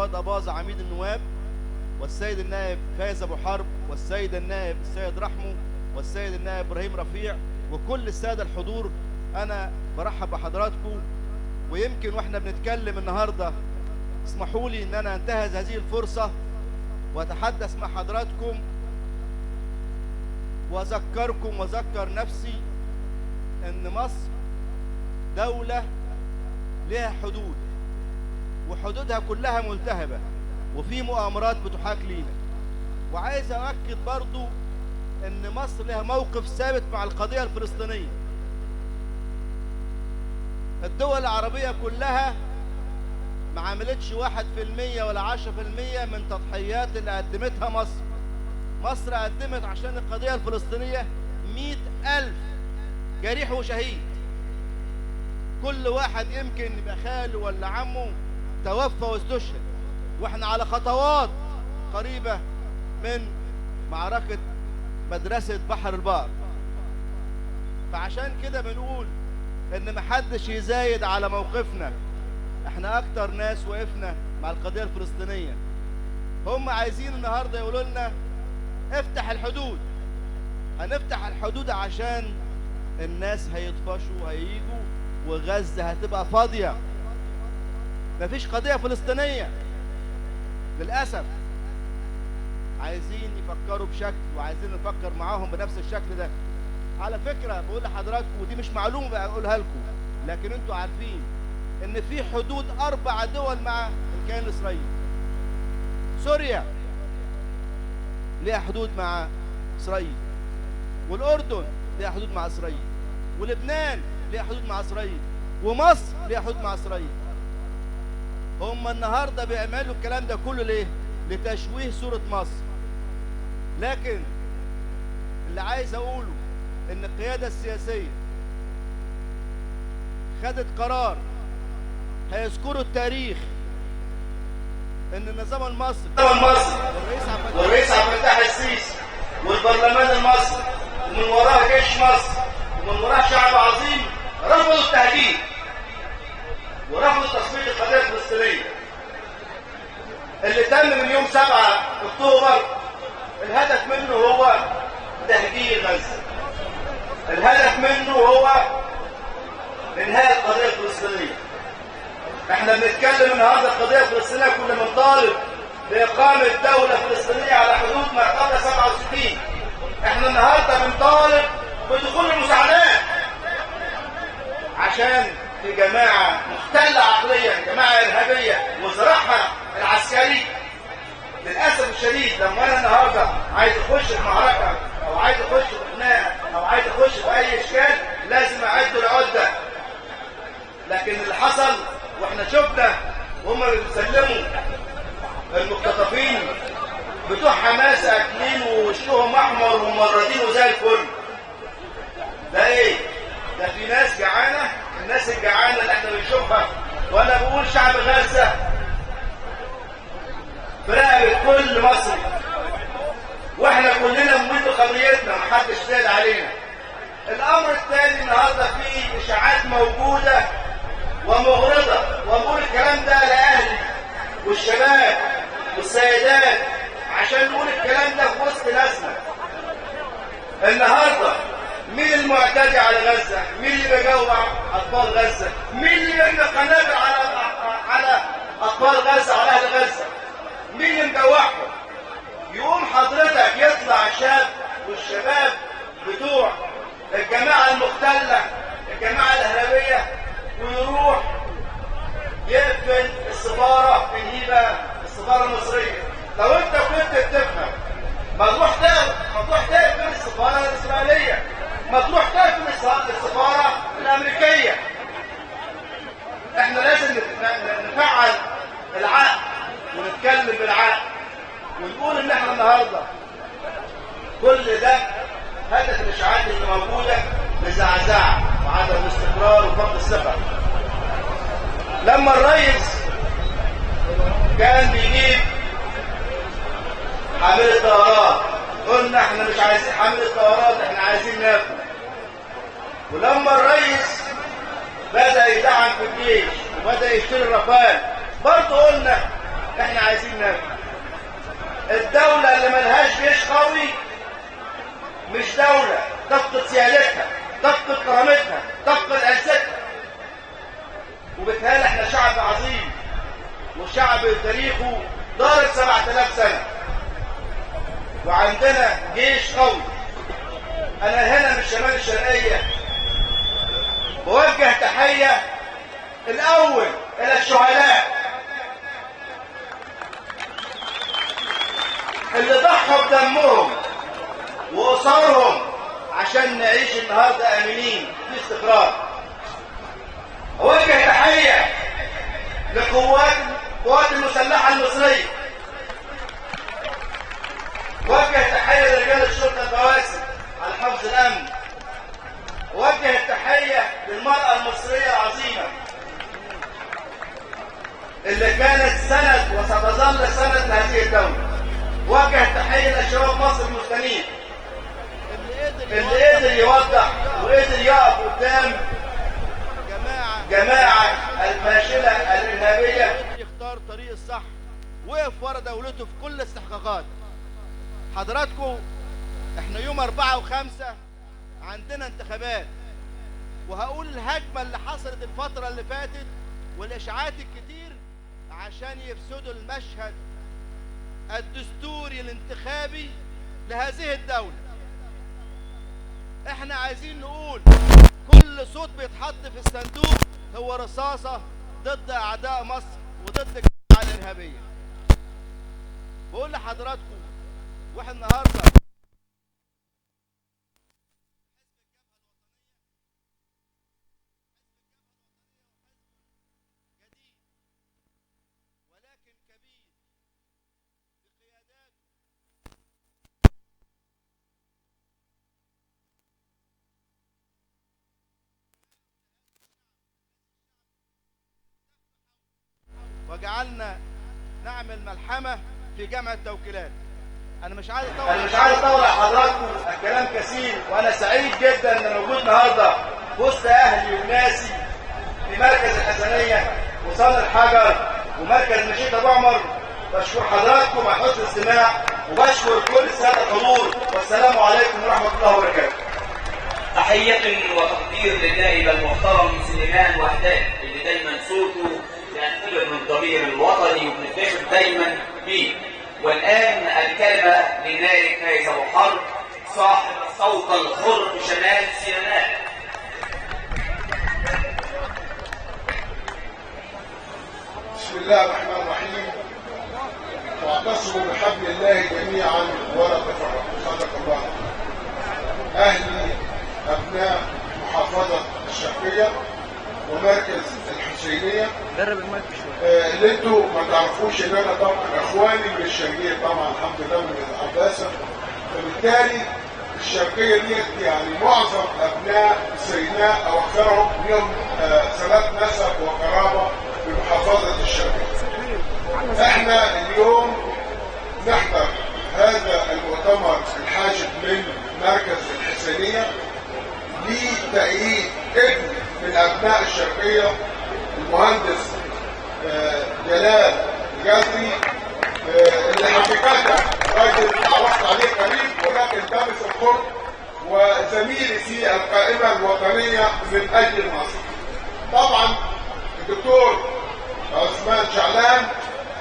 فؤاد أباظة عميد النواب، والسيد النائب فايز أبو حرب، والسيد النائب السيد رحمه، والسيد النائب إبراهيم رفيع، وكل السادة الحضور. أنا برحب بحضراتكم. ويمكن وإحنا بنتكلم النهاردة اسمحوا لي إن أنا أنتهز هذه الفرصة وأتحدث مع حضراتكم وأذكركم وأذكر نفسي إن مصر دولة لها حدود، وحدودها كلها ملتهبة، وفي مؤامرات بتحاك لينا. وعايز أؤكد برضو إن مصر لها موقف ثابت مع القضية الفلسطينية. الدول العربية كلها ما عملتش 1% ولا 10% من تضحيات اللي قدمتها مصر. مصر قدمت عشان القضية الفلسطينية 100,000 جريح وشهيد. كل واحد يمكن يبقى خاله ولا عمه توفى واستشهد، واحنا على خطوات قريبة من معركة مدرسة بحر البقر. فعشان كده بنقول ان محدش يزايد على موقفنا. احنا اكتر ناس وقفنا مع القضية الفلسطينية. هم عايزين النهاردة يقولوا لنا افتح الحدود. هنفتح الحدود عشان الناس هيطفشوا وهييجوا وغزة هتبقى فاضية. مفيش قضية فلسطينية للأسف. عايزين يفكروا بشكل، وعايزين نفكر معاهم بنفس الشكل ده. على فكرة بقول لحضراتكم، ودي مش معلومة بقولها لكم، لكن انتوا عارفين ان في حدود 4 دول مع الكيان الإسرائيلي. سوريا ليها حدود مع إسرائيل، والأردن ليها حدود مع إسرائيل، ولبنان ليها حدود مع إسرائيل، ومصر ليها حدود مع إسرائيل. هم النهارده بيعملوا الكلام ده كله ليه؟ لتشويه صورة مصر. لكن اللي عايز أقوله إن القيادة السياسية خدت قرار هيذكروا التاريخ إن النظام المصري والرئيس عبد الفتاح السيسي والبرلمان المصري ومن وراه جيش مصر ومن وراه شعب عظيم رفضوا التهديد ورفضوا تصفية القضية الفلسطينية اللي تم من يوم 7 أكتوبر. الهدف منه هو تهجير غزة. الهدف منه هو إنهاء القضية الفلسطينية. احنا بنتكلم النهارده القضية الفلسطينية، كنا بنطالب بإقامة دولة فلسطينية على حدود ما قبل 67. احنا النهارده بنطالب بدخول المساعدات عشان في جماعة مختلة عقليا، جماعة إرهابية وزراعها العسكري. للأسف الشديد لما أنا النهارده عايز أخش في معركة أو عايز أخش في خناقة أو عايز أخش في أي إشكال لازم أعد العدة. لكن اللي حصل وإحنا شفنا وهم بيسلموا المختطفين بتوع حماس أكلين ووشهم أحمر وممرضين وزي الفل. ده إيه؟ ده في ناس جعانة، الناس الجعانة اللي احنا بنشوفها. وانا بقول شعب غزة في رقبة كل مصري، واحنا كلنا نموت بقضيتنا، محدش زاد علينا. الامر الثاني النهارده في اشاعات موجودة ومغرضة، وبقول الكلام ده لاهلي والشباب والسيدات عشان نقول الكلام ده في وسط ناسنا. النهارده مين المعتدي على غزة؟ مين اللي بيجوع أطفال غزة؟ مين اللي بيرمي قنابل على أطفال غزة وعلى أهل غزة؟ مين اللي مجوعهم؟ يقوم حضرتك يطلع شاب والشباب بتوع الجماعة المختلة، الجماعة الإرهابية، ويروح يقفل السفارة في الهيبة، السفارة المصرية. لو أنت كنت بتفهم ما تروح تقفل السفارة الإسرائيلية، ما تروح تقفل السفارة الأمريكية. احنا لازم نفعل العقل ونتكلم بالعقل ونقول ان احنا النهارده كل ده هدف الاشاعات اللي موجوده لزعزعه وعدم الاستقرار وفقد الثقه. لما الرئيس كان بيجيب حامل الطيارات قلنا احنا مش عايزين حامل الطيارات، احنا عايزين ناكل. ولما الرئيس بدأ يدعم في الجيش وبدأ يشتري رافال برضه قلنا احنا عايزين ناكل. الدولة اللي ملهاش جيش قوي مش دولة، تفقد سيادتها، تفقد كرامتها، تفقد عزتها. وبالتالي احنا شعب عظيم وشعب تاريخه دار 7000 سنة وعندنا جيش قوي. انا هنا من شمال الشرقية بوجه تحية الاول الى الشهداء اللي ضحوا بدمهم واسرهم عشان نعيش النهارده امنين في استقرار. اوجه تحيه للقوات المسلحه المصريه. اوجه تحيه لرجال الشرطه البواسل على حفظ الامن. اوجه التحيه للمراه المصريه العظيمه اللي كانت سند وستظل سند لهذه الدوله. وجه التحيه لشباب مصر المستنير اللي قدر يوضح وقدر يقف قدام جماعه الفاشله الارهابيه، يختار طريق الصح، وقف ورا دولته في كل الاستحقاقات. حضراتكم احنا يوم 4 و5 عندنا انتخابات، وهقول الهجمه اللي حصلت الفتره اللي فاتت والاشاعات الكتير عشان يفسدوا المشهد الدستوري الانتخابي لهذه الدولة. احنا عايزين نقول كل صوت بيتحط في الصندوق هو رصاصة ضد اعداء مصر وضد الجماعة الارهابية. بقول لحضراتكم واحنا النهارده وجعلنا نعمل ملحمة في جمع التوكيلات. أنا مش عايز أطول على حضراتكم، الكلام كثير، وأنا سعيد جدا إن موجود النهارده في وسط أهلي وناسي في مركز الحسنية وصال الحجر ومركز مشيط أبو عمر. بشكر حضراتكم على حسن الاستماع وبشكر كل السادة الحضور، والسلام عليكم ورحمة الله وبركاته. تحية وتقدير للنائب المحترم سليمان وحدات اللي دايما صوته ينطلق من الضمير الوطني وبنفتخر دايما بيه. والآن الكلمة للنائب فايز أبو حرب صاحب الصوت الحر بشمال سيناء. بسم الله الرحمن الرحيم. واعتصموا بحبل الله جميعا ولا تفرقوا. صدق الله. أهلي أبناء محافظة الشرقية ومركز الحسينية، اللي انتوا ما تعرفوش ان انا طبعا اخواني من الشرقية طبعا الحمد لله من العباسة، فبالتالي الشرقية دي يعني معظم ابناء سيناء او اكثرهم لهم صلات نسب وقرابة في محافظة الشرقية. احنا اليوم نحضر هذا المؤتمر الحاشد من مركز الحسينية لتأييد ابن من ابناء الشرقية المهندس جلال جازري، اللي حقيقة راجل تعرفت عليه قريب ولكن دامس القرب وزميلي في القائمة الوطنية من أجل مصر. طبعا الدكتور عثمان شعلان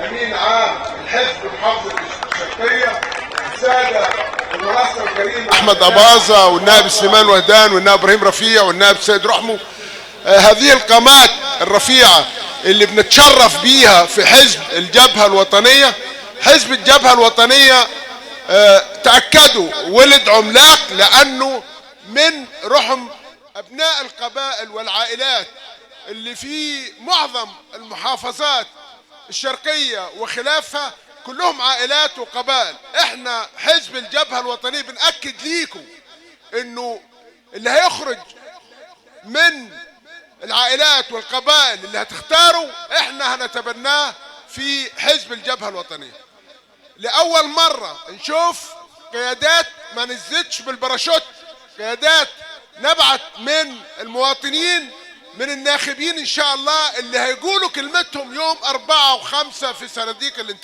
أمين عام الحزب محافظة الشرقية، السادة المنصة الكريمة أحمد أباظة والنائب سليمان وهدان والنائب إبراهيم رفيع والنائب سيد رحمو، هذه القامات الرفيعة اللي بنتشرف بيها في حزب الجبهة الوطنية. حزب الجبهة الوطنية تأكدوا ولد عملاق، لأنه من رحم أبناء القبائل والعائلات اللي في معظم المحافظات الشرقية وخلافها كلهم عائلات وقبائل. احنا حزب الجبهة الوطنية بنأكد ليكم انه اللي هيخرج من العائلات والقبائل اللي هتختاروا احنا هنتبناه في حزب الجبهة الوطنية. لأول مرة نشوف قيادات ما نزلتش بالباراشوت، قيادات نبعت من المواطنين من الناخبين ان شاء الله اللي هيقولوا كلمتهم يوم 4 و5 في صناديق الانتخابات.